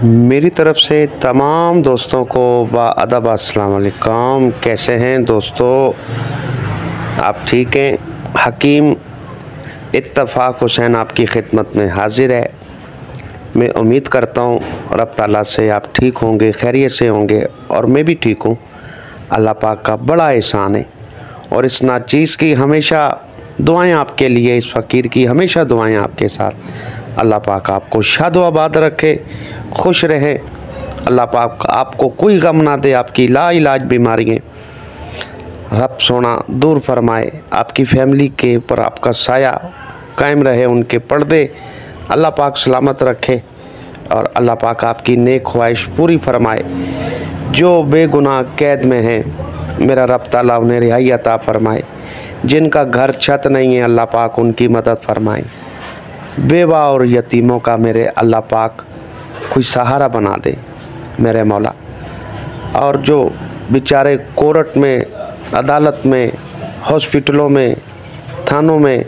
मेरी तरफ से तमाम दोस्तों को बाअदब अस्सलाम वालेकुम। कैसे हैं दोस्तों, आप ठीक हैं? हकीम इत्तफ़ाक़ हुसैन आपकी खिदमत में हाज़िर है। मैं उम्मीद करता हूँ रब ताला से आप ठीक होंगे, खैरियत से होंगे और मैं भी ठीक हूँ। अल्लाह पाक का बड़ा एहसान है और इस नाचीज़ की हमेशा दुआएं आपके लिए, इस फ़कीर की हमेशा दुआएं आपके साथ। अल्लाह पाक आपको शाद व आबाद रखे, खुश रहे। अल्लाह पाक आपको कोई गम ना दे, आपकी लाइलाज बीमारियाँ रब सोना दूर फरमाए। आपकी फैमिली के ऊपर आपका साया कायम रहे, उनके पर्दे अल्लाह पाक सलामत रखे और अल्लाह पाक आपकी नेक ख्वाहिश पूरी फरमाए। जो बेगुनाह कैद में हैं, मेरा रब ताला उन्हें रिहाई अता फरमाए। जिनका घर छत नहीं है, अल्लाह पाक उनकी मदद फरमाए। बेवा और यतीमों का मेरे अल्लाह पाक कोई सहारा बना दे मेरे मौला। और जो बेचारे कोर्ट में, अदालत में, हॉस्पिटलों में, थानों में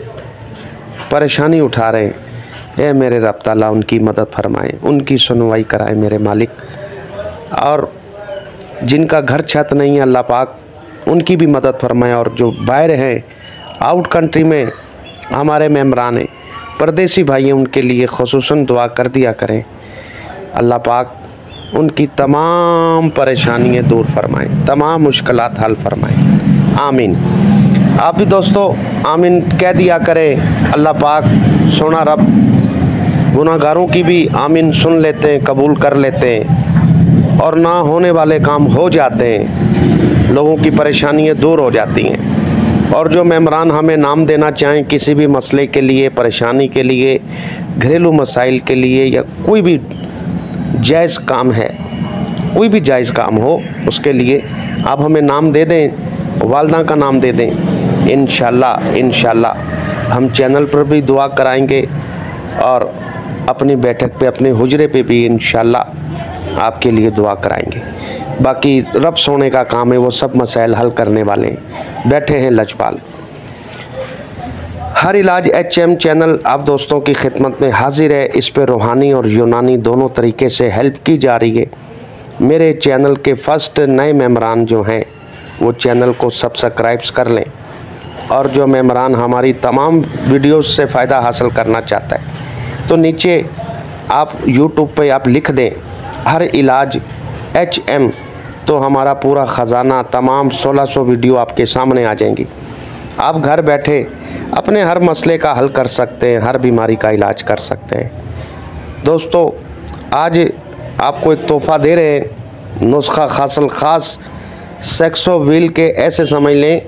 परेशानी उठा रहे हैं, ए मेरे रब ताला उनकी मदद फरमाए, उनकी सुनवाई कराए मेरे मालिक। और जिनका घर छत नहीं है, अल्लाह पाक उनकी भी मदद फरमाए। और जो बाहर हैं, आउट कंट्री में हमारे मेम्बरान हैं, परदेसी भाई हैं, उनके लिए ख़ुसूसन दुआ कर दिया करें। अल्लाह पाक उनकी तमाम परेशानियाँ दूर फरमाएँ, तमाम मुश्किलात हल फरमाएँ। आमीन। आप भी दोस्तों आमीन कह दिया करें। अल्लाह पाक सोना रब गुनाहगारों की भी आमीन सुन लेते हैं, कबूल कर लेते हैं और ना होने वाले काम हो जाते हैं, लोगों की परेशानियाँ दूर हो जाती हैं। और जो मेम्बरान हमें नाम देना चाहें किसी भी मसले के लिए, परेशानी के लिए, घरेलू मसाइल के लिए, या कोई भी जायज़ काम है, कोई भी जायज़ काम हो, उसके लिए आप हमें नाम दे दें, वालदा का नाम दे दें। इंशाल्लाह हम चैनल पर भी दुआ कराएंगे और अपनी बैठक पे, अपने हुजरे पे भी इंशाल्लाह आपके लिए दुआ कराएंगे। बाकी रब सोने का काम है, वो सब मसाइल हल करने वाले हैं, बैठे हैं लजपाल। हर इलाज HM चैनल आप दोस्तों की खिदमत में हाजिर है। इस पर रूहानी और यूनानी दोनों तरीके से हेल्प की जा रही है। मेरे चैनल के फर्स्ट नए मेम्बरान जो हैं, वो चैनल को सब्सक्राइब्स कर लें। और जो मेम्बरान हमारी तमाम वीडियोस से फ़ायदा हासिल करना चाहता है, तो नीचे आप YouTube पे आप लिख दें हर इलाज HM, तो हमारा पूरा ख़जाना, तमाम 1600 वीडियो आपके सामने आ जाएंगी। आप घर बैठे अपने हर मसले का हल कर सकते हैं, हर बीमारी का इलाज कर सकते हैं। दोस्तों आज आपको एक तोहफ़ा दे रहे हैं, नुस्खा खासल ख़ास सेक्सो व्हील के। ऐसे समझ लें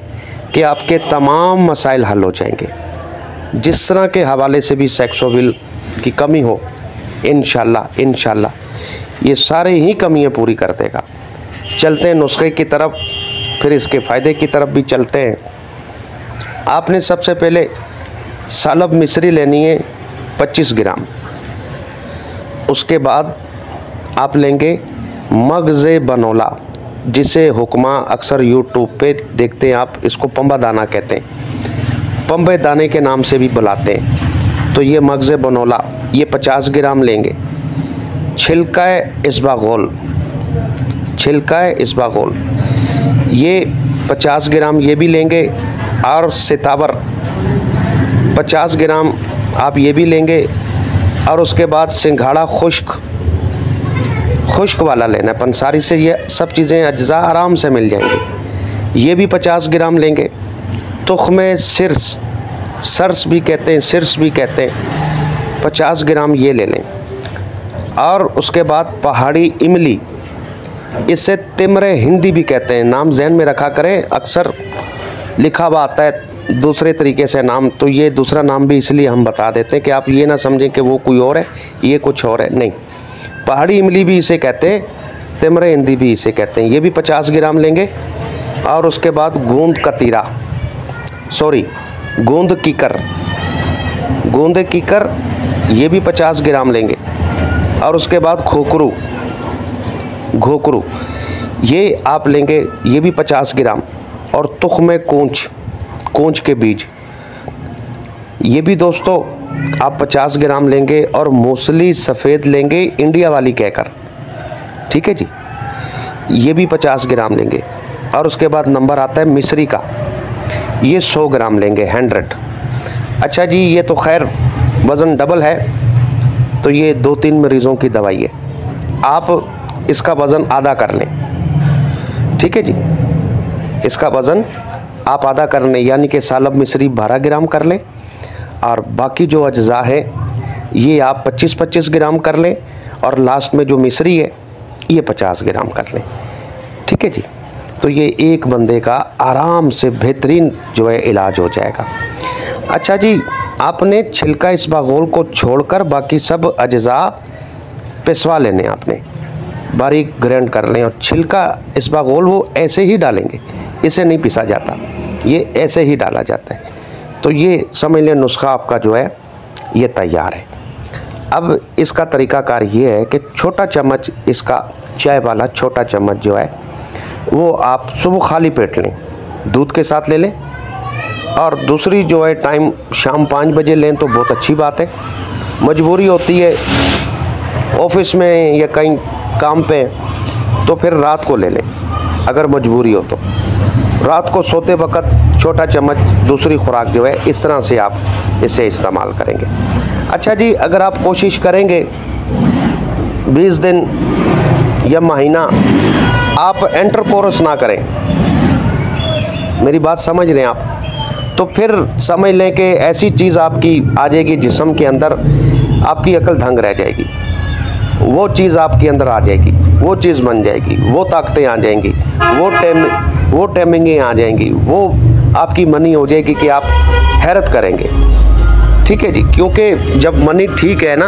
कि आपके तमाम मसाइल हल हो जाएंगे। जिस तरह के हवाले से भी सेक्सो व्हील की कमी हो, इंशाल्लाह ये सारे ही कमियां पूरी कर देगा। चलते हैं नुस्खे की तरफ, फिर इसके फ़ायदे की तरफ भी चलते हैं। आपने सबसे पहले सालब मिश्री लेनी है 25 ग्राम। उसके बाद आप लेंगे मगज़े बनोला, जिसे हुक्मा अक्सर YouTube पे देखते हैं आप, इसको पंबा दाना कहते हैं, पंबे दाने के नाम से भी बुलाते हैं। तो ये मगज़े बनोला ये 50 ग्राम लेंगे। छिलकाए इसबागोल, छिलकाए इसबागोल ये 50 ग्राम ये भी लेंगे। और सितावर 50 ग्राम आप ये भी लेंगे। और उसके बाद सिंघाड़ा खुश्क वाला लेना है, पंसारी से ये सब चीज़ें अज्जा आराम से मिल जाएंगी, ये भी 50 ग्राम लेंगे। तुख्मे सिर्स, सर्स भी कहते हैं, सिर्स भी कहते हैं, 50 ग्राम ये ले लें। और उसके बाद पहाड़ी इमली, इसे तिमरे हिंदी भी कहते हैं, नाम जहन में रखा करें, अक्सर लिखा हुआ आता है दूसरे तरीके से नाम, तो ये दूसरा नाम भी इसलिए हम बता देते हैं कि आप ये ना समझें कि वो कोई और है, ये कुछ और है, नहीं। पहाड़ी इमली भी इसे कहते हैं, तिमरे हिंदी भी इसे कहते हैं, ये भी 50 ग्राम लेंगे। और उसके बाद गूंद कीकर ये भी 50 ग्राम लेंगे। और उसके बाद घोकरू ये आप लेंगे, ये भी 50 ग्राम। और तुख्मे कूंच के बीज ये भी दोस्तों आप 50 ग्राम लेंगे और मूसली सफ़ेद लेंगे इंडिया वाली कहकर, ठीक है जी। ये भी 50 ग्राम लेंगे और उसके बाद नंबर आता है मिश्री का, ये 100 ग्राम लेंगे 100। अच्छा जी, ये तो खैर वज़न डबल है, तो ये 2-3 मरीज़ों की दवाई है। आप इसका वज़न आधा कर लें, ठीक है जी। इसका वज़न आप आधा कर लें, यानी कि सालब मिश्री 12 ग्राम कर लें और बाकी जो अज्जा है ये आप 25-25 ग्राम कर लें और लास्ट में जो मिश्री है ये 50 ग्राम कर लें, ठीक है जी। तो ये एक बंदे का आराम से बेहतरीन जो है इलाज हो जाएगा। अच्छा जी, आपने छिलका इसबगोल को छोड़कर बाकी सब अज्जा पिसवा लेने, आपने बारीक ग्राइंड कर लें और छिलका इसबगोल वो ऐसे ही डालेंगे, इसे नहीं पिसा जाता, ये ऐसे ही डाला जाता है। तो ये समझ लें नुस्खा आपका जो है ये तैयार है। अब इसका तरीक़ाकार ये है कि छोटा चम्मच इसका चाय वाला छोटा चम्मच जो है वो आप सुबह खाली पेट लें, दूध के साथ ले लें, और दूसरी जो है टाइम शाम 5 बजे लें तो बहुत अच्छी बात है। मजबूरी होती है ऑफिस में या कहीं काम पे तो फिर रात को ले लें, अगर मजबूरी हो तो रात को सोते वक्त छोटा चम्मच दूसरी खुराक जो है इस तरह से आप इसे इस्तेमाल करेंगे। अच्छा जी, अगर आप कोशिश करेंगे 20 दिन या महीना आप इंटरकोर्स ना करें, मेरी बात समझ रहे हैं आप, तो फिर समझ लें कि ऐसी चीज़ आपकी आ जाएगी जिस्म के अंदर, आपकी अकल दंग रह जाएगी, वो चीज़ आपके अंदर आ जाएगी, वो चीज़ बन जाएगी, वो ताकतें आ जाएंगी, वो टाइमिंगें आ जाएंगी, वो आपकी मनी हो जाएगी कि आप हैरत करेंगे, ठीक है जी। क्योंकि जब मनी ठीक है ना,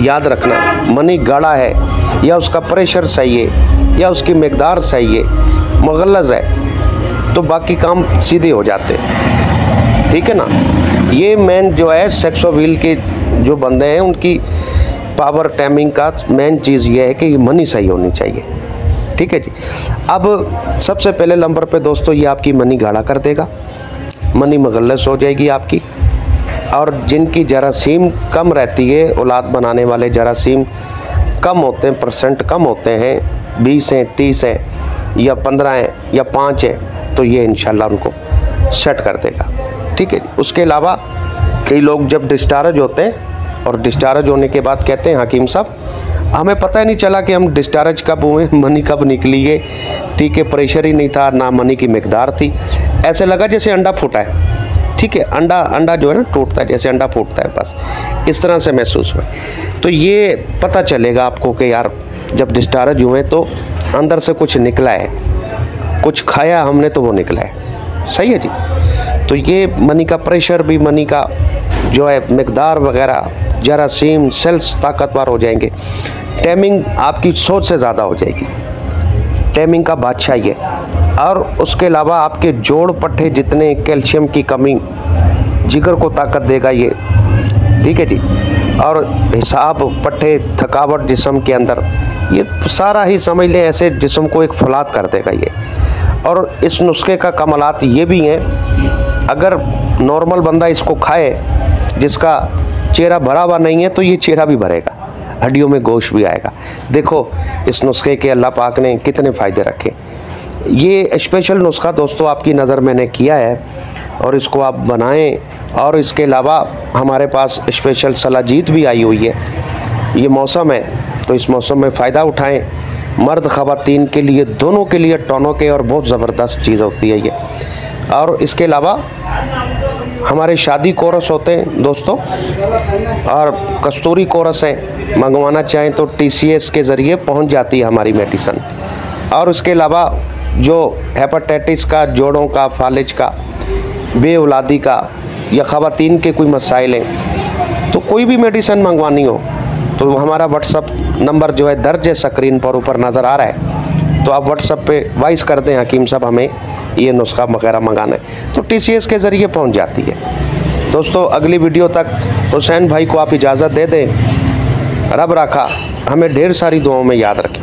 याद रखना, मनी गाढ़ा है या उसका प्रेशर सही है या उसकी मकदार सही है, मुगल्लज़ है, तो बाकी काम सीधे हो जाते हैं, ठीक है ना। ये मेन जो है सेक्सो व्हील के जो बंदे हैं उनकी पावर टाइमिंग का मेन चीज़ ये है कि मनी सही होनी चाहिए, ठीक है जी। अब सबसे पहले नंबर पे दोस्तों ये आपकी मनी गाढ़ा कर देगा, मनी मुगल्लज़ हो जाएगी आपकी। और जिनकी जरासीम कम रहती है, औलाद बनाने वाले जरासीम कम होते हैं, परसेंट कम होते हैं, 20 हैं, 30 हैं या 15 हैं या 5 हैं, तो ये इंशाल्लाह उनको सेट कर देगा, ठीक है। उसके अलावा कई लोग जब डिस्चार्ज होते हैं और डिस्चार्ज होने के बाद कहते हैं हकीम साहब हमें पता ही नहीं चला कि हम डिस्चार्ज कब हुए, मनी कब निकली है, ठीक है, प्रेशर ही नहीं था, ना मनी की मकदार थी, ऐसे लगा जैसे अंडा फूटा है, ठीक है, अंडा जो है ना टूटता है, जैसे अंडा फूटता है, बस इस तरह से महसूस हुआ। तो ये पता चलेगा आपको कि यार जब डिस्चार्ज हुए तो अंदर से कुछ निकला है, कुछ खाया हमने तो वो निकला है, सही है जी। तो ये मनी का प्रेशर भी, मनी का जो है मकदार वगैरह, जरासीम सेल्स ताकतवर हो जाएंगे, टाइमिंग आपकी सोच से ज़्यादा हो जाएगी, टाइमिंग का बादशाह ये। और उसके अलावा आपके जोड़ पट्टे जितने, कैल्शियम की कमी, जिगर को ताकत देगा ये, ठीक है जी। और हिसाब पट्टे, थकावट जिस्म के अंदर, ये सारा ही समझ लें ऐसे जिस्म को एक फुलात कर देगा ये। और इस नुस्खे का कमालात ये भी हैं, अगर नॉर्मल बंदा इसको खाए जिसका चेहरा भरा हुआ नहीं है तो ये चेहरा भी भरेगा, हड्डियों में गोश्त भी आएगा। देखो इस नुस्खे के अल्लाह पाक ने कितने फ़ायदे रखे। ये स्पेशल नुस्खा दोस्तों आपकी नज़र मैंने किया है और इसको आप बनाएं। और इसके अलावा हमारे पास स्पेशल सलाजीत भी आई हुई है, ये मौसम है तो इस मौसम में फ़ायदा उठाएं। मर्द ख़वातीन के लिए, दोनों के लिए टोनों के और बहुत ज़बरदस्त चीज़ होती है ये। और इसके अलावा हमारे शादी कोरस होते हैं दोस्तों, और कस्तूरी कोरस हैं, मंगवाना चाहें तो TCS के ज़रिए पहुंच जाती है हमारी मेडिसन। और उसके अलावा जो हेपेटाइटिस का, जोड़ों का, फालिज का, बेऔलादी का या ख़वातीन के कोई मसाइल हैं, तो कोई भी मेडिसन मंगवानी हो तो हमारा व्हाट्सअप नंबर जो है दर्ज है स्क्रीन पर ऊपर नज़र आ रहा है, तो आप व्हाट्सअप पे वॉइस कर दें हकीम साहब हमें ये नुस्खा वगैरह मंगाना है, तो TCS के ज़रिए पहुंच जाती है। दोस्तों अगली वीडियो तक हुसैन भाई को आप इजाज़त दे दें। रब राखा हमें ढेर सारी दुआओं में याद रखें।